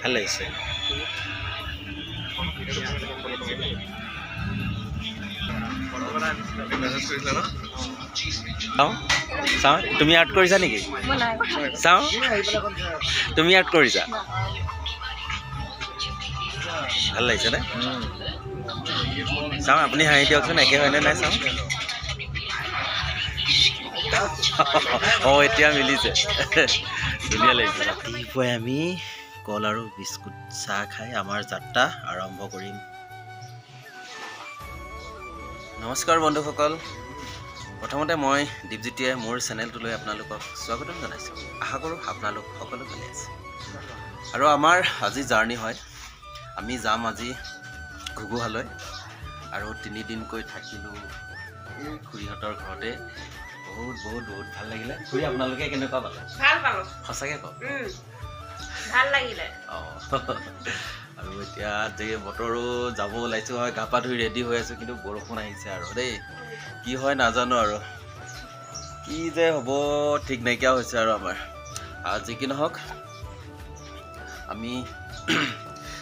ভাল লাগিছে চাওঁ তুমি আৰ্ট কৰিছা নেকি চাওঁ তুমি আৰ্ট কৰিছা ভাল লাগিছে নে চাওঁ আপুনি হাঁহি দিয়কচোন একে হয়নে নাই চাওঁ এতিয়া মিলিছে ধুনীয়া লাগিছে ৰাতিপুৱাই আমি কল আৰু বিস্কুট চাহ খাই আমাৰ যাত্ৰা আৰম্ভ কৰিম নমস্কাৰ বন্ধুসকল প্ৰথমতে মই দীপজ্যোতিয়ে মোৰ চেনেলটোলৈ আপোনালোকক স্বাগতম জনাইছোঁ আশা কৰোঁ আপোনালোক সকলো ভালে আছে আৰু আমাৰ আজি জাৰ্ণি হয় আমি যাম আজি ঘুগুহালৈ আৰু 3 দিনকৈ থাকিলোঁ এই খুৰীহঁতৰ ঘৰতে বহুত বহুত বহুত ভাল লাগিলে খুৰী আপোনালোকে কেনেকুৱা পালে ভাল পালোঁ সঁচাকৈ কওক ভাল লাগিলে আৰু এতিয়া যে বতৰো যাব ওলাইছোঁ হয় গা পা ধুই ৰেডি হৈ আছোঁ কিন্তু বৰষুণ আহিছে আৰু দেই কি হয় নাজানো আৰু কি যে হ'ব ঠিক নাইকিয়া হৈছে আৰু আমাৰ যি কি নহওক আমি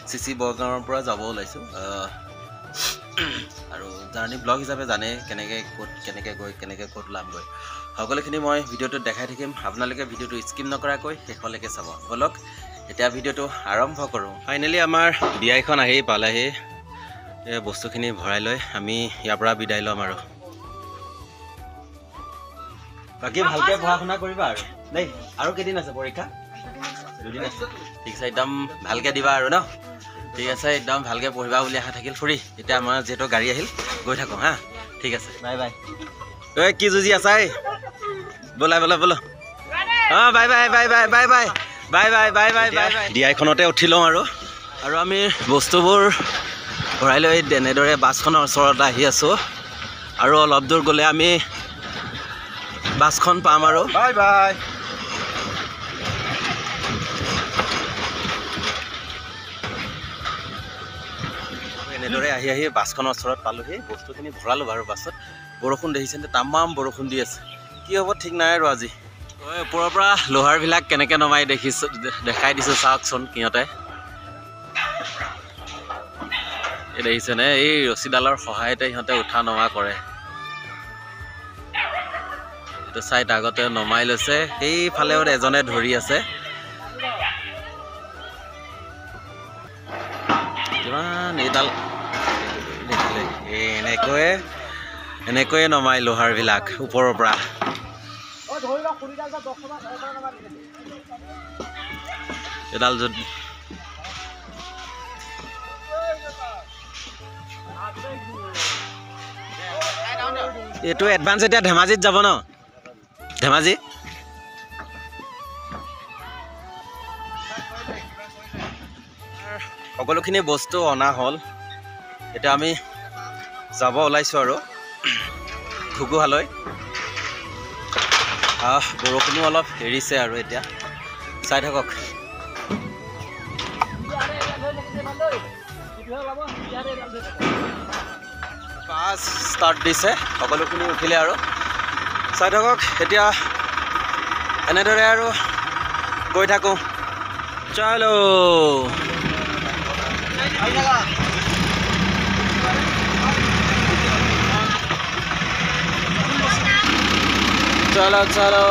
চিচি বৰগাঁৱৰ পৰা যাব ওলাইছোঁ আৰু জাৰ্ণি ব্লগ হিচাপে জানে কেনেকৈ গৈ কেনেকৈ ক'ত ওলামগৈ সকলোখিনি মই ভিডিঅ'টোত দেখাই থাকিম আপোনালোকে ভিডিঅ'টো স্কিপ নকৰাকৈ শেষলৈকে চাব বলক এতিয়া ভিডিঅ'টো আৰম্ভ কৰোঁ ফাইনেলি আমাৰ বিয়াখন আহি পালেহি এই বস্তুখিনি ভৰাই লৈ আমি ইয়াৰ পৰা বিদায় ল'ম আৰু বাকী ভালকৈ পঢ়া শুনা কৰিবা আৰু দেই আৰু কেইদিন আছে পৰীক্ষা 2 দিন আছে ঠিক আছে একদম ভালকৈ দিবা আৰু ন ঠিক আছে একদম ভালকৈ পঢ়িবা বুলি আশা থাকিল ফুৰি এতিয়া আমাৰ যিহেতু গাড়ী আহিল গৈ থাকোঁ হা ঠিক আছে বাই বাই ঐ কি যুঁজি আছা বোলা বোলা বোলো অঁ bye bye bye bye bye bye bye bye bye bye bye bye ডিআইখনতে উঠি লওঁ আৰু আমি বস্তুবোৰ ভৰাই লৈ এনেদৰে বাছখনৰ ওচৰত আহি আছোঁ আৰু অলপ দূৰ গ'লে আমি বাছখন পাম আৰু বাই বাই এনেদৰে আহি আহি বাছখনৰ ওচৰত পালোহি বস্তুখিনি ভৰালোঁ বাৰু বাছত বৰষুণ দেখিছেনে তামাম বৰষুণ দি আছে কি হ'ব ঠিক নাই আৰু আজি ওপৰৰ পৰা লোহাৰবিলাক কেনেকৈ নমাই দেখাই দিছোঁ চাওকচোন সিহঁতে এই দেখিছেনে এই ৰছীডালৰ সহায়তে সিহঁতে উঠা নমা কৰে এইটো চাইড আগতে নমাই লৈছে সেইফালেও এজনে ধৰি আছে কিমান এইডাল দেখিলে এনেকৈয়ে নমাই লোহাৰবিলাক ওপৰৰ পৰা এডাল যদি এইটো এডভান্স এতিয়া ধেমাজিত যাব ন ধেমাজি সকলোখিনি বস্তু অনা হ'ল এতিয়া আমি যাব ওলাইছোঁ আৰু ঘুগুহালৈ বৰষুণো অলপ এৰিছে আৰু এতিয়া চাই থাকক বাছ ষ্টাৰ্ট দিছে সকলোখিনি উঠিলে আৰু চাই থাকক এতিয়া এনেদৰে আৰু গৈ থাকোঁ চলো চলো চলো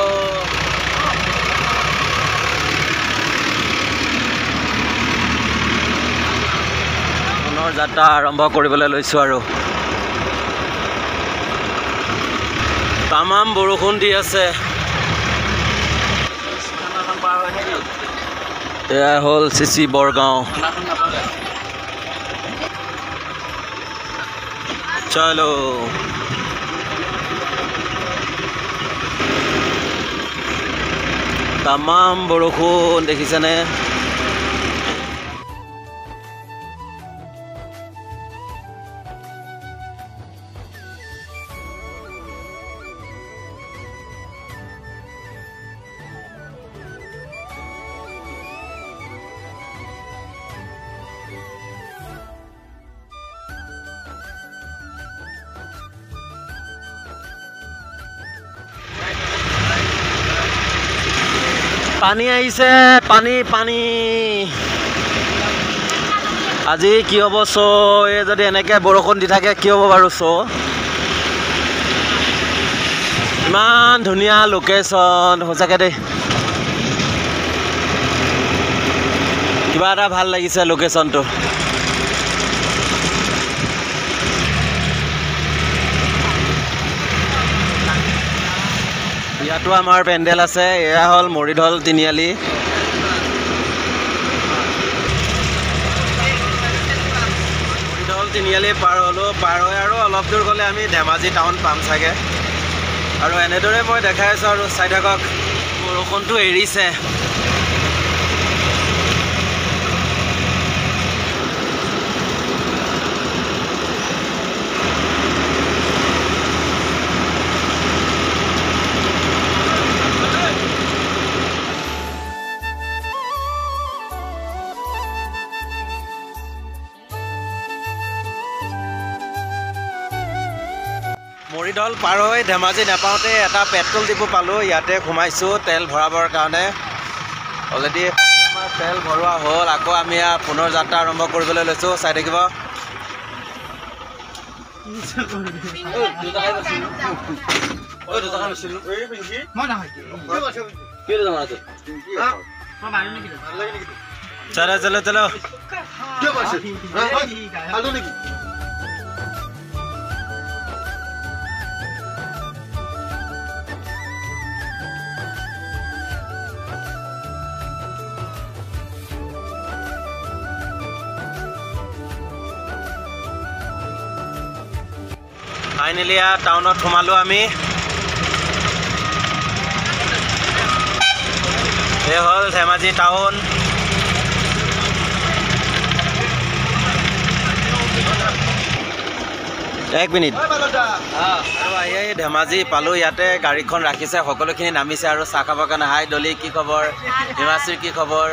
পুনৰ যাত্ৰা আৰম্ভ কৰিবলৈ লৈছোঁ আৰু তামাম বৰষুণ দি আছে এয়া হ'ল চিচি বৰগাঁও চলো তামাম বৰষুণ দেখিছেনে পানী আহিছে, পানী পানী। আজি কি হ'ব চ' এই যদি এনেকৈ বৰষুণ দি থাকে কি হ'ব বাৰু চ' ইমান ধুনীয়া লোকেশ্যন সঁচাকৈ দেই কিবা এটা ভাল লাগিছে লোকেশ্যনটো ইয়াতো আমাৰ পেণ্ডেল আছে এয়া হ'ল মৰিঢল তিনিআলি তিনিআলি পাৰ হ'লোঁ পাৰ হৈ আৰু অলপ দূৰ গ'লে আমি ধেমাজি টাউন পাম চাগে আৰু এনেদৰে মই দেখাই আছোঁ আৰু চাই থাকক বৰষুণটো এৰিছে মৰিঢল পাৰ হৈ ধেমাজি নাপাওঁতে এটা পেট্ৰল ডিপু পালোঁ ইয়াতে সোমাইছোঁ তেল ভৰাবৰ কাৰণে অলৰেডি আমাৰ তেল ভৰোৱা হ'ল আকৌ আমি পুনৰ যাত্ৰা আৰম্ভ কৰিবলৈ লৈছোঁ চাই থাকিব চলো চলো চলো ফাইনেলি টাউনত সোমালোঁ আমি এই হ'ল ধেমাজি টাউন এক মিনিট আৰু আহি ধেমাজি পালোঁ ইয়াতে গাড়ীখন ৰাখিছে সকলোখিনি নামিছে আৰু চাহ খাবৰ কাৰণে হাই ডলি কি খবৰ হিমাশ্ৰীৰ কি খবৰ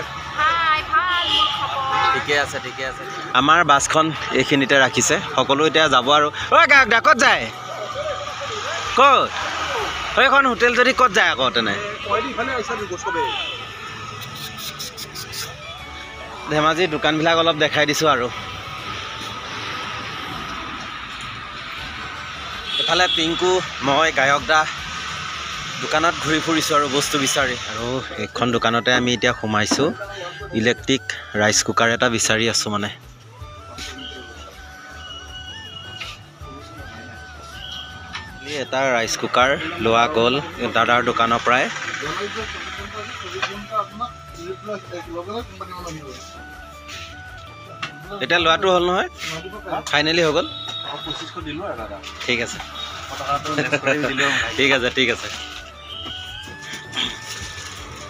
ঠিকে আছে ঠিকে আছে আমাৰ বাছখন এইখিনিতে ৰাখিছে সকলো এতিয়া যাব আৰু ঐ ক'ত যায় ক'ত এইখন হোটেল যদি ক'ত যায় আকৌ তেনে ধেমাজিৰ দোকানবিলাক অলপ দেখাই দিছোঁ আৰু এফালে পিংকু মই গায়ক দা দোকানত ঘূৰি ফুৰিছোঁ আৰু বস্তু বিচাৰি আৰু এইখন দোকানতে আমি এতিয়া সোমাইছোঁ ইলেক্ট্ৰিক ৰাইচ কুকাৰ এটা বিচাৰি আছোঁ মানে এটা ৰাইচ কুকাৰ লোৱা গ'ল দাদাৰ দোকানৰ পৰাই এতিয়া লোৱাটো হ'ল নহয় ফাইনেলি হৈ গ'ল ঠিক আছে ঠিক আছে ঠিক আছে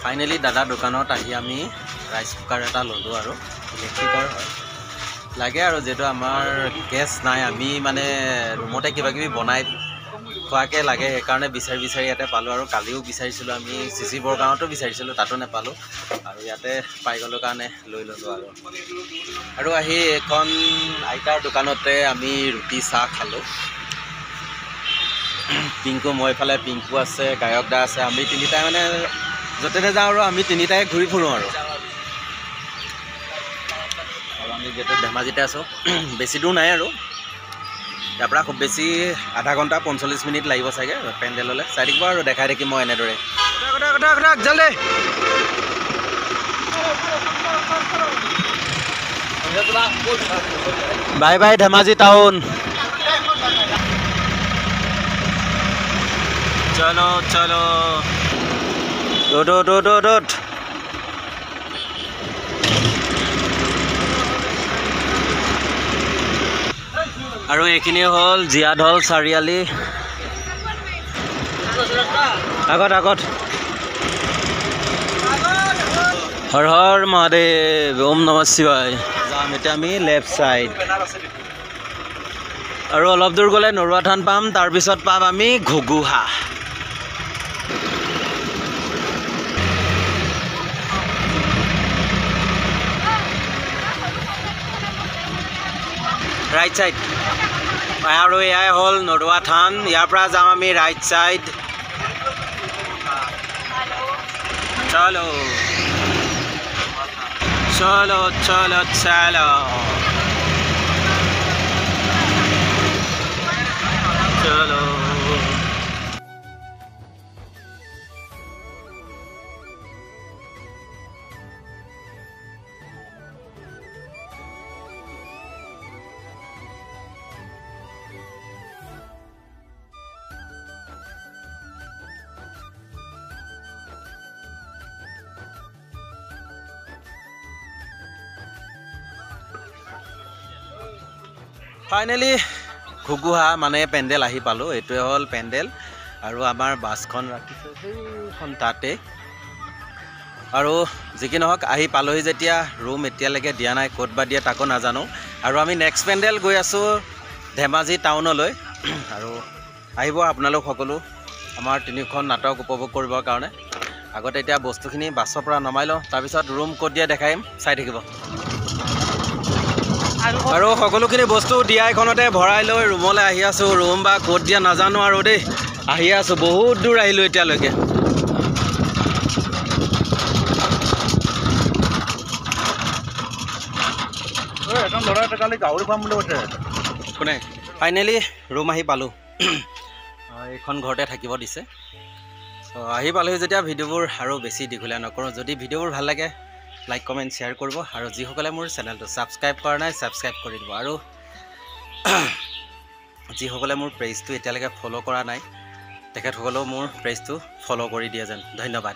ফাইনেলি দাদা দোকানত আহি আমি ৰাইচ কুকাৰ এটা ল'লোঁ আৰু ইলেক্ট্ৰিকৰ হয় লাগে আৰু যিহেতু আমাৰ গেছ নাই আমি মানে ৰুমতে কিবা কিবি বনাই খোৱাকৈ লাগে সেইকাৰণে বিচাৰি বিচাৰি ইয়াতে পালোঁ আৰু কালিও বিচাৰিছিলোঁ আমি চিচি বৰগাঁৱতো বিচাৰিছিলোঁ তাতো নাপালোঁ আৰু ইয়াতে পাই গ'লোঁ কাৰণে লৈ ল'লোঁ আৰু আহি এখন আইতাৰ দোকানতে আমি ৰুটি চাহ খালোঁ পিংকু মই এইফালে পিংকু আছে গায়ক দা আছে আমি তিনিটাই মানে য'তে যাওঁ আৰু আমি তিনিটাই ঘূৰি ফুৰোঁ আৰু আমি যিহেতু ধেমাজিতে আছোঁ বেছি দূৰ নাই আৰু ইয়াৰ পৰা খুব বেছি আধা ঘণ্টা 45 মিনিট লাগিব চাগে পেণ্ডেললৈ চাই থাকিব আৰু দেখাই থাকিম মই এনেদৰে জলদি বাই বাই ধেমাজি টাউন চলো চলো ৰোড আৰু এইখিনি হ'ল জীয়াঢল চাৰিআলি আগত হৰ হৰ মহাদেৱ ওম নমঃ শিৱায় যাম এতিয়া আমি লেফ্ট ছাইড আৰু অলপ দূৰ গ'লে নৰুৱা থান পাম তাৰপিছত পাম আমি ঘুগুহা ৰাইট সাইড আৰু এয়াই হ'ল নৰুৱা থান ইয়াৰ পৰা যাম আমি ৰাইট সাইড চলো চলো চলো চলো চলো। ফাইনেলি ঘুগুহা মানে পেণ্ডেল আহি পালোঁ। এইটোৱে হ'ল পেণ্ডেল আৰু আমাৰ বাছখন ৰাখিছে সেইখন তাতে। আৰু যি কি নহওক আহি পালোহি যেতিয়া, ৰুম এতিয়ালৈকে দিয়া নাই, ক'ত বা দিয়ে তাকো নাজানো। আৰু আমি নেক্সট পেণ্ডেল গৈ আছোঁ ধেমাজি টাউনলৈ। আৰু আহিব আপোনালোক সকলো আমাৰ তিনিখন নাটক উপভোগ কৰিবৰ কাৰণে। আগতে এতিয়া বস্তুখিনি বাছৰ পৰা নমাই লওঁ, তাৰপিছত ৰুম ক'ত দিয়ে দেখাইম, চাই থাকিব। আৰু সকলোখিনি বস্তু দিয়া এইখনতে ভৰাই লৈ ৰুমলৈ আহি আছোঁ। ৰুম বা ক'ত দিয়া নাজানো আৰু দেই, আহি আছোঁ, বহুত দূৰ আহিলোঁ এতিয়ালৈকে। কোনে ফাইনেলি ৰুম আহি পালোঁ। এইখন ঘৰতে থাকিব দিছে। আহি পালোহি যেতিয়া ভিডিঅ'বোৰ আৰু বেছি দীঘলীয়া নকৰোঁ। যদি ভিডিঅ'বোৰ ভাল লাগে লাইক কমেণ্ট শ্বেয়াৰ কৰিব, আৰু যিসকলে মোৰ চেনেলটো ছাবস্ক্ৰাইব কৰা নাই ছাবস্ক্ৰাইব কৰি দিব, আৰু যিসকলে মোৰ পেজটো এতিয়ালৈকে ফ'ল' কৰা নাই তেখেতসকলেও মোৰ পেজটো ফ'ল' কৰি দিয়ে যেন। ধন্যবাদ।